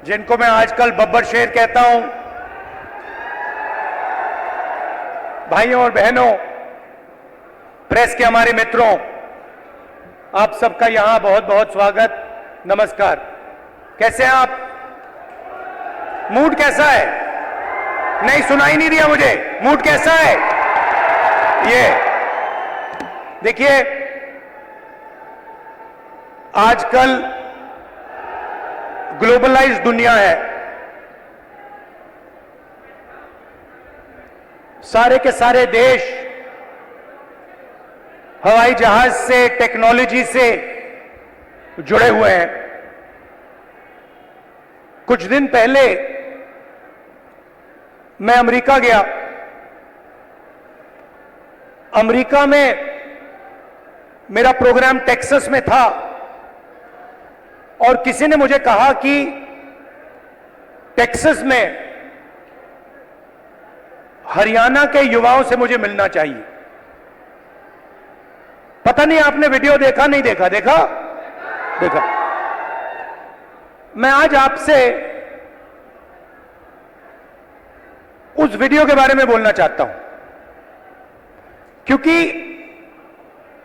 जिनको मैं आजकल बब्बर शेर कहता हूं, भाइयों और बहनों, प्रेस के हमारे मित्रों, आप सबका यहां बहुत बहुत स्वागत, नमस्कार। कैसे हैं आप? मूड कैसा है? नहीं, सुनाई नहीं दिया मुझे। मूड कैसा है? ये देखिए, आजकल ग्लोबलाइज्ड दुनिया है। सारे के सारे देश हवाई जहाज से, टेक्नोलॉजी से जुड़े हुए हैं। कुछ दिन पहले मैं अमेरिका गया। अमेरिका में मेरा प्रोग्राम टेक्सास में था और किसी ने मुझे कहा कि टेक्सास में हरियाणा के युवाओं से मुझे मिलना चाहिए। पता नहीं आपने वीडियो देखा, नहीं देखा? देखा? देखा। मैं आज आपसे उस वीडियो के बारे में बोलना चाहता हूं, क्योंकि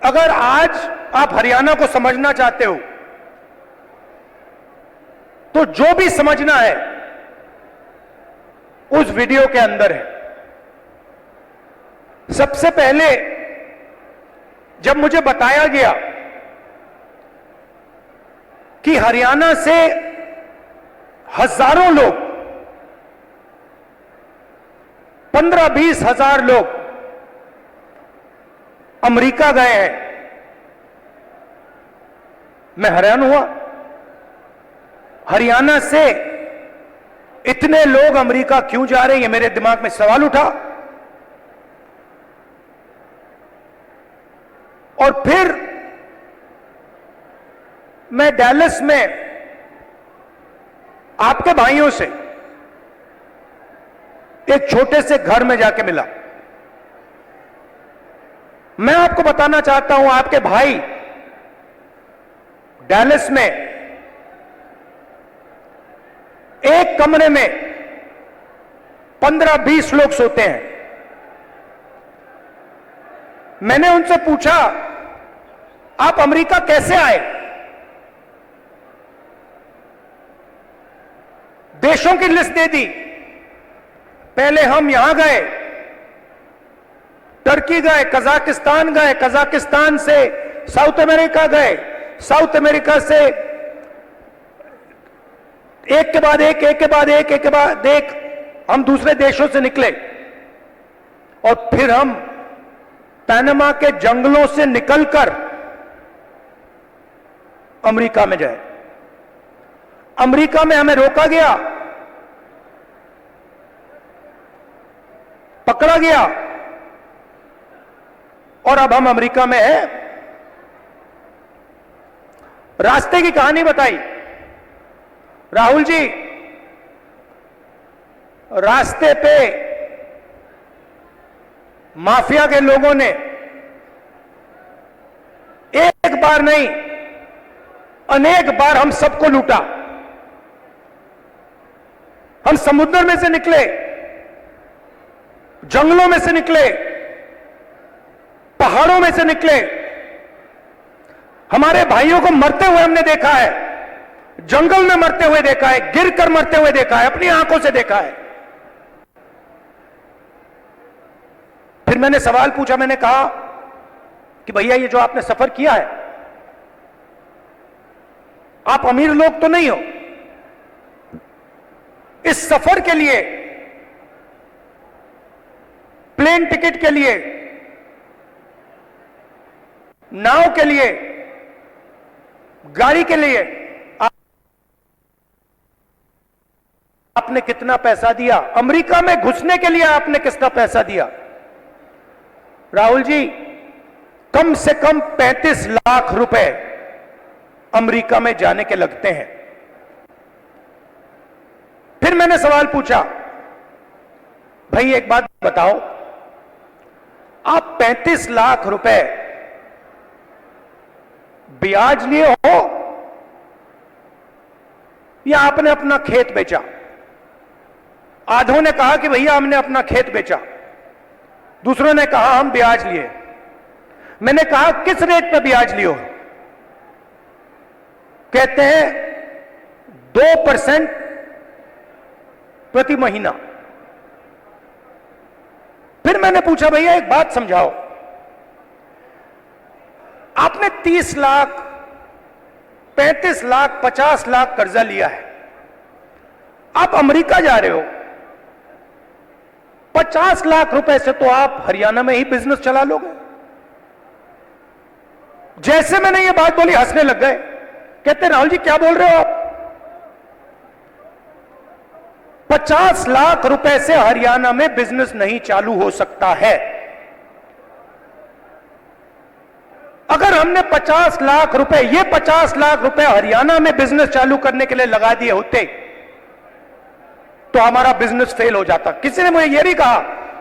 अगर आज आप हरियाणा को समझना चाहते हो तो जो भी समझना है उस वीडियो के अंदर है। सबसे पहले जब मुझे बताया गया कि हरियाणा से हजारों लोग, 15-20 हजार लोग अमेरिका गए हैं, मैं हैरान हुआ। हरियाणा से इतने लोग अमेरिका क्यों जा रहे हैं, ये मेरे दिमाग में सवाल उठा। और फिर मैं डैलस में आपके भाइयों से एक छोटे से घर में जाके मिला। मैं आपको बताना चाहता हूं, आपके भाई डैलस में एक कमरे में 15-20 लोग सोते हैं। मैंने उनसे पूछा, आप अमेरिका कैसे आए? देशों की लिस्ट दे दी। पहले हम यहां गए, टर्की गए, कजाकिस्तान गए, कजाकिस्तान से साउथ अमेरिका गए, साउथ अमेरिका से एक के बाद एक, एक के बाद एक, एक के बाद एक हम दूसरे देशों से निकले और फिर हम पनामा के जंगलों से निकलकर अमेरिका में जाए। अमेरिका में हमें रोका गया, पकड़ा गया और अब हम अमेरिका में हैं। रास्ते की कहानी बताई। राहुल जी, रास्ते पे माफिया के लोगों ने एक बार नहीं, अनेक बार हम सबको लूटा। हम समुद्र में से निकले, जंगलों में से निकले, पहाड़ों में से निकले। हमारे भाइयों को मरते हुए हमने देखा है, जंगल में मरते हुए देखा है, गिरकर मरते हुए देखा है, अपनी आंखों से देखा है। फिर मैंने सवाल पूछा, मैंने कहा कि भैया ये जो आपने सफर किया है, आप अमीर लोग तो नहीं हो। इस सफर के लिए, प्लेन टिकट के लिए, नाव के लिए, गाड़ी के लिए आपने कितना पैसा दिया? अमेरिका में घुसने के लिए आपने कितना पैसा दिया? राहुल जी, कम से कम 35 लाख रुपए अमेरिका में जाने के लगते हैं। फिर मैंने सवाल पूछा, भाई एक बात बताओ, आप 35 लाख रुपए ब्याज लिए हो या आपने अपना खेत बेचा? आधों ने कहा कि भैया हमने अपना खेत बेचा, दूसरों ने कहा हम ब्याज लिए। मैंने कहा किस रेट पे ब्याज लियो? कहते हैं 2% प्रति महीना। फिर मैंने पूछा भैया एक बात समझाओ, आपने 30 लाख, 35 लाख, 50 लाख कर्जा लिया है, आप अमेरिका जा रहे हो, 50 लाख रुपए से तो आप हरियाणा में ही बिजनेस चला लोगे। जैसे मैंने ये बात बोली हंसने लग गए। कहते राहुल जी क्या बोल रहे हो आप? 50 लाख रुपए से हरियाणा में बिजनेस नहीं चालू हो सकता है। अगर हमने 50 लाख रुपए, ये 50 लाख रुपए हरियाणा में बिजनेस चालू करने के लिए लगा दिए होते तो हमारा बिजनेस फेल हो जाता। किसी ने मुझे यह भी कहा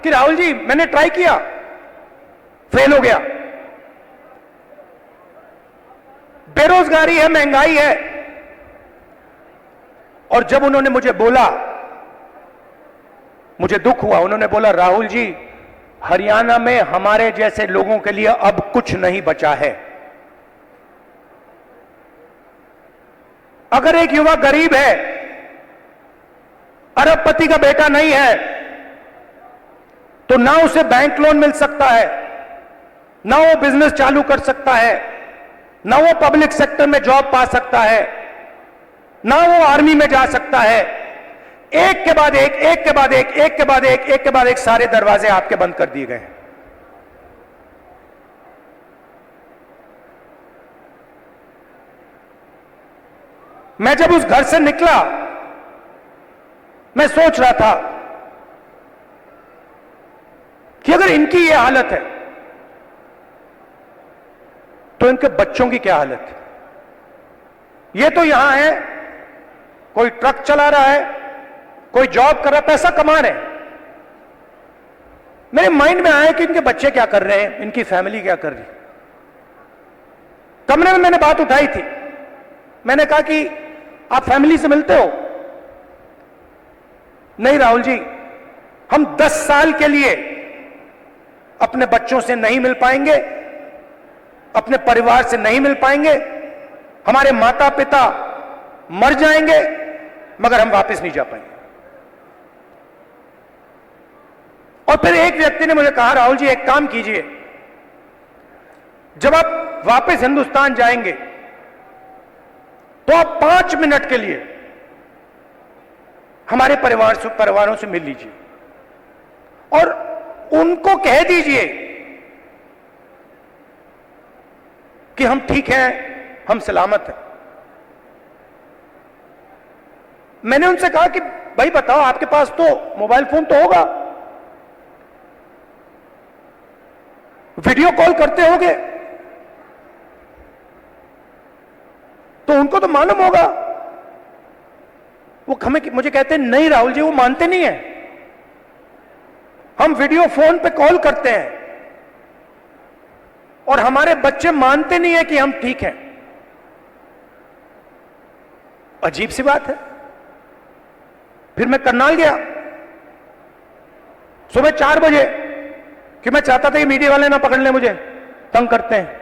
कि राहुल जी मैंने ट्राई किया, फेल हो गया, बेरोजगारी है, महंगाई है। और जब उन्होंने मुझे बोला, मुझे दुख हुआ। उन्होंने बोला राहुल जी हरियाणा में हमारे जैसे लोगों के लिए अब कुछ नहीं बचा है। अगर एक युवा गरीब है, अरबपति का बेटा नहीं है, तो ना उसे बैंक लोन मिल सकता है, ना वो बिजनेस चालू कर सकता है, ना वो पब्लिक सेक्टर में जॉब पा सकता है, ना वो आर्मी में जा सकता है। एक के बाद एक, एक के बाद एक, एक के बाद एक, एक के बाद एक सारे दरवाजे आपके बंद कर दिए गए। मैं जब उस घर से निकला, मैं सोच रहा था कि अगर इनकी यह हालत है तो इनके बच्चों की क्या हालत है। ये तो यहां है, कोई ट्रक चला रहा है, कोई जॉब कर रहा है, पैसा कमा रहे हैं। मेरे माइंड में आया कि इनके बच्चे क्या कर रहे हैं, इनकी फैमिली क्या कर रही है। कमरे में मैंने बात उठाई थी, मैंने कहा कि आप फैमिली से मिलते हो? नहीं राहुल जी, हम 10 साल के लिए अपने बच्चों से नहीं मिल पाएंगे, अपने परिवार से नहीं मिल पाएंगे, हमारे माता पिता मर जाएंगे मगर हम वापस नहीं जा पाएंगे। और फिर एक व्यक्ति ने मुझे कहा राहुल जी एक काम कीजिए, जब आप वापस हिंदुस्तान जाएंगे तो आप 5 मिनट के लिए हमारे परिवारों से मिल लीजिए और उनको कह दीजिए कि हम ठीक हैं, हम सलामत हैं। मैंने उनसे कहा कि भाई बताओ, आपके पास तो मोबाइल फोन तो होगा, वीडियो कॉल करते होंगे, तो उनको तो मालूम होगा। वो मुझे कहते हैं नहीं राहुल जी, वो मानते नहीं है, हम वीडियो फोन पे कॉल करते हैं और हमारे बच्चे मानते नहीं है कि हम ठीक हैं। अजीब सी बात है। फिर मैं करनाल गया सुबह 4 बजे, कि मैं चाहता था कि मीडिया वाले ना पकड़ लें, मुझे तंग करते हैं।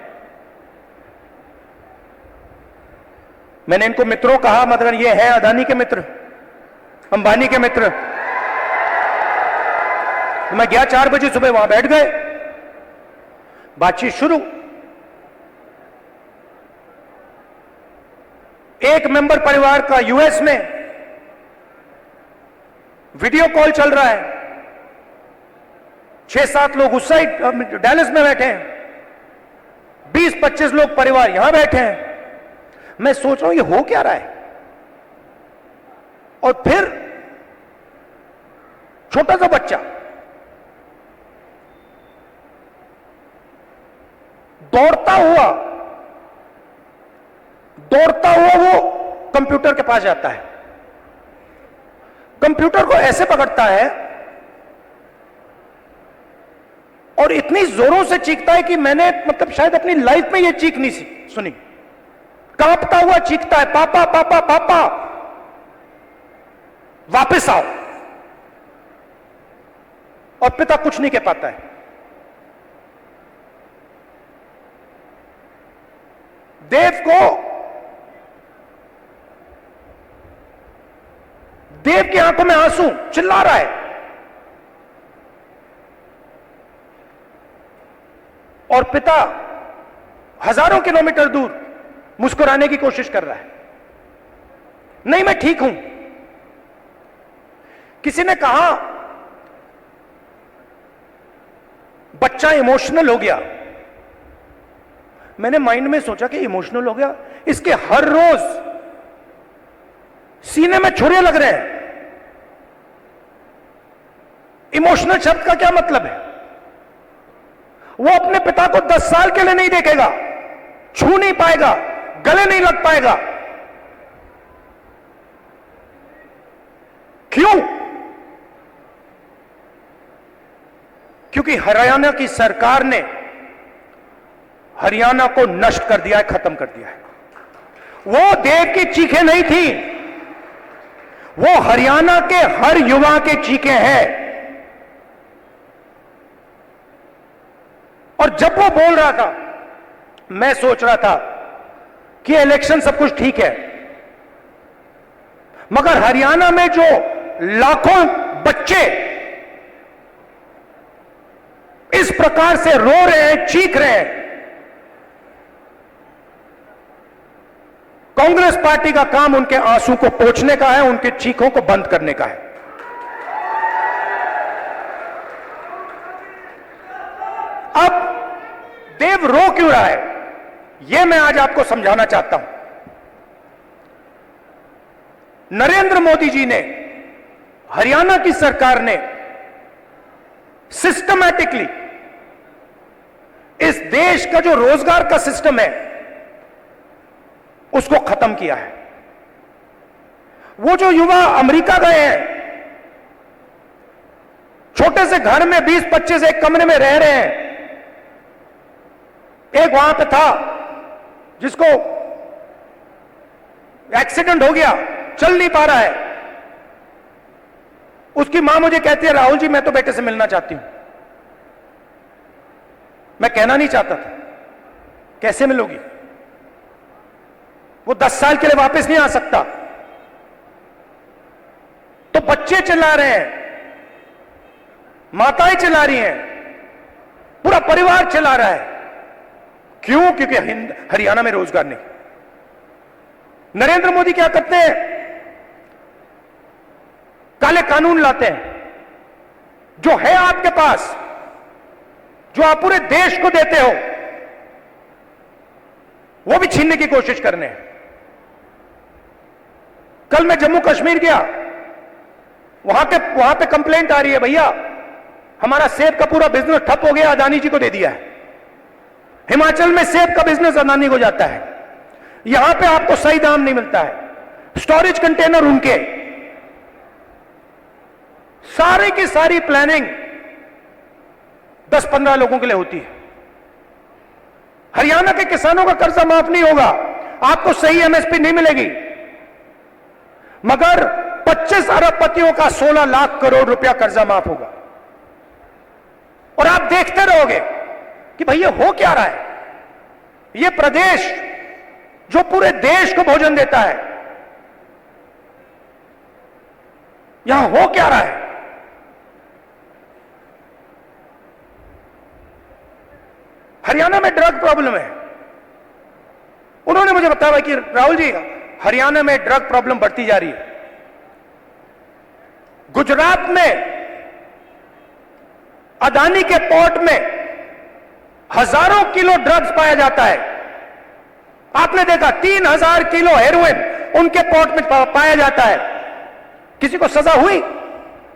मैंने इनको मित्रों कहा, मतलब ये है अदानी के मित्र, अंबानी के मित्र। मैं गया 4 बजे सुबह, वहां बैठ गए, बातचीत शुरू। एक मेंबर परिवार का यूएस में वीडियो कॉल चल रहा है, 6-7 लोग उस साइड डैलस में बैठे हैं, 20-25 लोग परिवार यहां बैठे हैं। मैं सोच रहा हूं ये हो क्या रहा है। और फिर छोटा सा बच्चा दौड़ता हुआ वो कंप्यूटर के पास जाता है, कंप्यूटर को ऐसे पकड़ता है और इतनी जोरों से चीखता है कि मैंने मतलब शायद अपनी लाइफ में ये चीख नहीं सुनी। कांपता हुआ चीखता है, पापा पापा पापा। वापस आओ। और पिता कुछ नहीं कह पाता है। देव की आंखों में आंसू, चिल्ला रहा है। और पिता हजारों किलोमीटर दूर मुस्कुराने की कोशिश कर रहा है, नहीं मैं ठीक हूं। किसी ने कहा बच्चा इमोशनल हो गया। मैंने माइंड में सोचा कि इमोशनल हो गया, इसके हर रोज सीने में छुरे लग रहे हैं। इमोशनल शब्द का क्या मतलब है? वो अपने पिता को 10 साल के लिए नहीं देखेगा, छू नहीं पाएगा, गले नहीं लग पाएगा। क्यों? क्योंकि हरियाणा की सरकार ने हरियाणा को नष्ट कर दिया है, खत्म कर दिया है। वो देव की चीखें नहीं थी, वो हरियाणा के हर युवा के चीखें हैं। और जब वो बोल रहा था, मैं सोच रहा था कि इलेक्शन सब कुछ ठीक है, मगर हरियाणा में जो लाखों बच्चे इस प्रकार से रो रहे हैं, चीख रहे हैं, कांग्रेस पार्टी का काम उनके आंसू को पोंछने का है, उनके चीखों को बंद करने का है। अब देव रो क्यों रहा है, यह मैं आज आपको समझाना चाहता हूं। नरेंद्र मोदी जी ने, हरियाणा की सरकार ने सिस्टमैटिकली इस देश का जो रोजगार का सिस्टम है उसको खत्म किया है। वो जो युवा अमेरिका गए हैं, छोटे से घर में 20-25 एक कमरे में रह रहे हैं। एक वहां पे था जिसको एक्सीडेंट हो गया, चल नहीं पा रहा है। उसकी मां मुझे कहती है, राहुल जी मैं तो बेटे से मिलना चाहती हूं। मैं कहना नहीं चाहता था, कैसे मिलोगी? वो 10 साल के लिए वापस नहीं आ सकता। तो बच्चे चिल्ला रहे हैं, माताएं चिल्ला रही हैं, पूरा परिवार चिल्ला रहा है। क्यों? क्योंकि हरियाणा में रोजगार नहीं। नरेंद्र मोदी क्या करते हैं? काले कानून लाते हैं। जो है आपके पास, जो आप पूरे देश को देते हो, वो भी छीनने की कोशिश करने हैं। कल मैं जम्मू कश्मीर गया, वहां पे कंप्लेंट आ रही है, भैया हमारा सेब का पूरा बिजनेस ठप हो गया, अदानी जी को दे दिया है। हिमाचल में सेब का बिजनेस अदानी को जाता है। यहां पे आपको सही दाम नहीं मिलता है, स्टोरेज कंटेनर उनके। सारी की सारी प्लानिंग 10-15 लोगों के लिए होती है। हरियाणा के किसानों का कर्जा माफ नहीं होगा, आपको सही एमएसपी नहीं मिलेगी, मगर 25 अरबपतियों का 16 लाख करोड़ रुपया कर्जा माफ होगा। और आप देखते रहोगे कि भैया हो क्या रहा है। यह प्रदेश जो पूरे देश को भोजन देता है, यहां हो क्या रहा है। हरियाणा में ड्रग प्रॉब्लम है। उन्होंने मुझे बताया कि राहुल जी हरियाणा में ड्रग प्रॉब्लम बढ़ती जा रही है। गुजरात में अदानी के पोर्ट में हजारों किलो ड्रग्स पाया जाता है। आपने देखा 3000 किलो हेरोइन उनके पोर्ट में पाया जाता है। किसी को सजा हुई?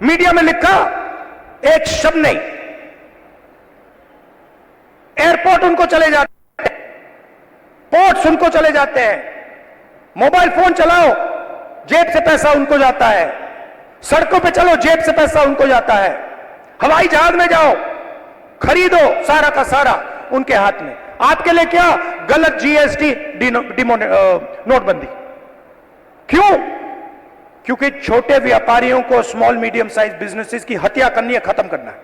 मीडिया में लिखा एक शब्द नहीं। एयरपोर्ट उनको चले जाते हैं, पोर्ट्स उनको चले जाते हैं। मोबाइल फोन चलाओ, जेब से पैसा उनको जाता है। सड़कों पे चलो, जेब से पैसा उनको जाता है। हवाई जहाज में जाओ, खरीदो, सारा का सारा उनके हाथ में। आपके लिए क्या? गलत जीएसटी, नोटबंदी। क्यों? क्योंकि छोटे व्यापारियों को, स्मॉल मीडियम साइज बिजनेसेस की हत्या करनी है, खत्म करना है।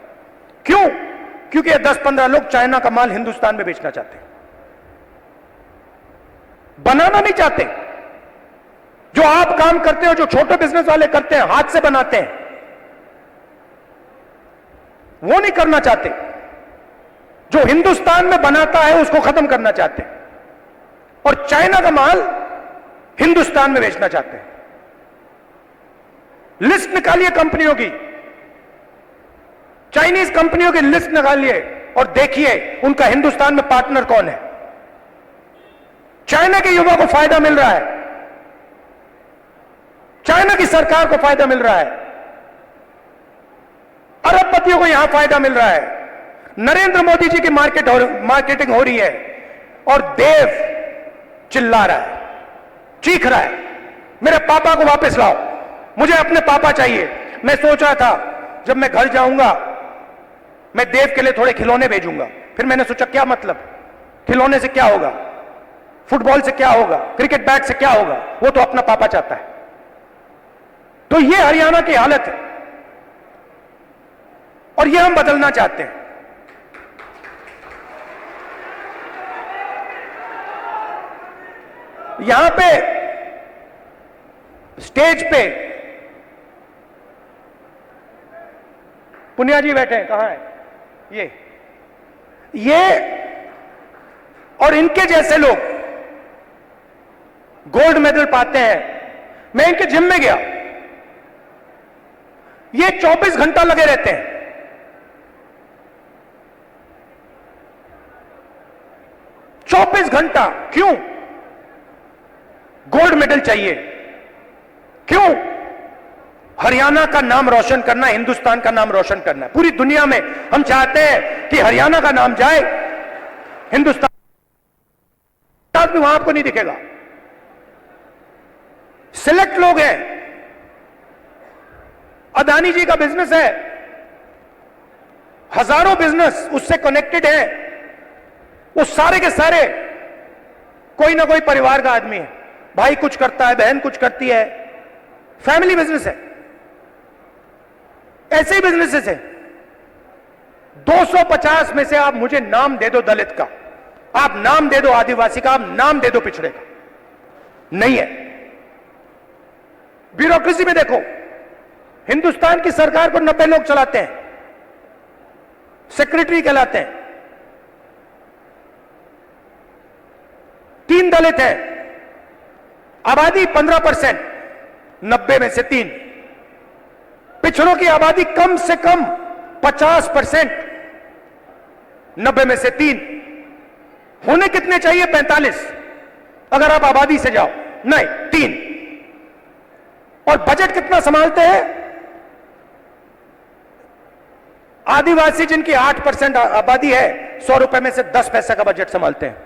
क्यों? क्योंकि 10-15 लोग चाइना का माल हिंदुस्तान में बेचना चाहते हैं, बनाना नहीं चाहते। जो आप काम करते हो, जो छोटे बिजनेस वाले करते हैं, हाथ से बनाते हैं, वो नहीं करना चाहते। जो हिंदुस्तान में बनाता है उसको खत्म करना चाहते हैं और चाइना का माल हिंदुस्तान में बेचना चाहते हैं। लिस्ट निकालिए कंपनियों की, चाइनीज कंपनियों की लिस्ट निकालिए और देखिए उनका हिंदुस्तान में पार्टनर कौन है। चाइना के युवा को फायदा मिल रहा है, चाइना की सरकार को फायदा मिल रहा है, अरबपतियों को यहां फायदा मिल रहा है। नरेंद्र मोदी जी की मार्केटिंग हो रही है और देव चिल्ला रहा है, चीख रहा है, मेरे पापा को वापस लाओ, मुझे अपने पापा चाहिए। मैं सोच रहा था जब मैं घर जाऊंगा मैं देव के लिए थोड़े खिलौने भेजूंगा। फिर मैंने सोचा क्या मतलब, खिलौने से क्या होगा, फुटबॉल से क्या होगा, क्रिकेट बैट से क्या होगा, वो तो अपना पापा चाहता है। तो ये हरियाणा की हालत है और ये हम बदलना चाहते हैं। यहां पे स्टेज पे पुनिया जी बैठे हैं, कहां है ये और इनके जैसे लोग गोल्ड मेडल पाते हैं। मैं इनके जिम में गया, ये 24 घंटा लगे रहते हैं। 24 घंटा क्यों? गोल्ड मेडल चाहिए। क्यों? हरियाणा का नाम रोशन करना, हिंदुस्तान का नाम रोशन करना है। पूरी दुनिया में हम चाहते हैं कि हरियाणा का नाम जाए, हिंदुस्तान भी वहां आपको नहीं दिखेगा। सिलेक्ट लोग हैं, अदानी जी का बिजनेस है, हजारों बिजनेस उससे कनेक्टेड है, वो सारे के सारे कोई ना कोई परिवार का आदमी है, भाई कुछ करता है, बहन कुछ करती है, फैमिली बिजनेस है। ऐसे ही बिजनेसेस है। 250 में से आप मुझे नाम दे दो दलित का, आप नाम दे दो आदिवासी का, आप नाम दे दो पिछड़े का, नहीं है। ब्यूरोक्रेसी में देखो, हिंदुस्तान की सरकार को 90 लोग चलाते हैं, सेक्रेटरी कहलाते हैं, 3 दलित हैं, आबादी 15%, 90 में से 3। पिछड़ों की आबादी कम से कम 50%, 90 में से 3। होने कितने चाहिए? 45 अगर आप आबादी से जाओ, नहीं 3। और बजट कितना संभालते हैं? आदिवासी जिनकी 8% आबादी है, 100 रुपए में से 10 पैसे का बजट संभालते हैं।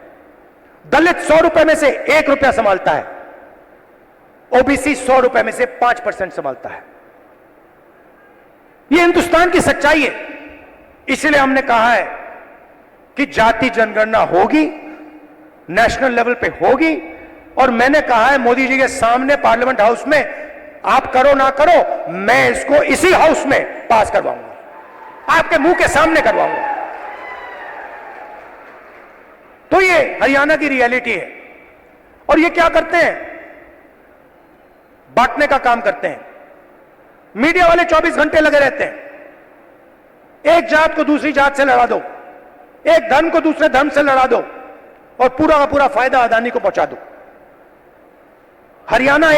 दलित 100 रुपए में से 1 रुपया संभालता है। ओबीसी 100 रुपए में से 5% संभालता है। यह हिंदुस्तान की सच्चाई है। इसलिए हमने कहा है कि जाति जनगणना होगी, नेशनल लेवल पे होगी, और मैंने कहा है मोदी जी के सामने पार्लियामेंट हाउस में, आप करो ना करो, मैं इसको इसी हाउस में पास करवाऊंगा, आपके मुंह के सामने करवाऊंगा। तो ये हरियाणा की रियलिटी है। और ये क्या करते हैं? बांटने का काम करते हैं। मीडिया वाले 24 घंटे लगे रहते हैं। एक जात को दूसरी जात से लड़ा दो, एक धर्म को दूसरे धर्म से लड़ा दो, और पूरा का पूरा फायदा अदानी को पहुंचा दो। हरियाणा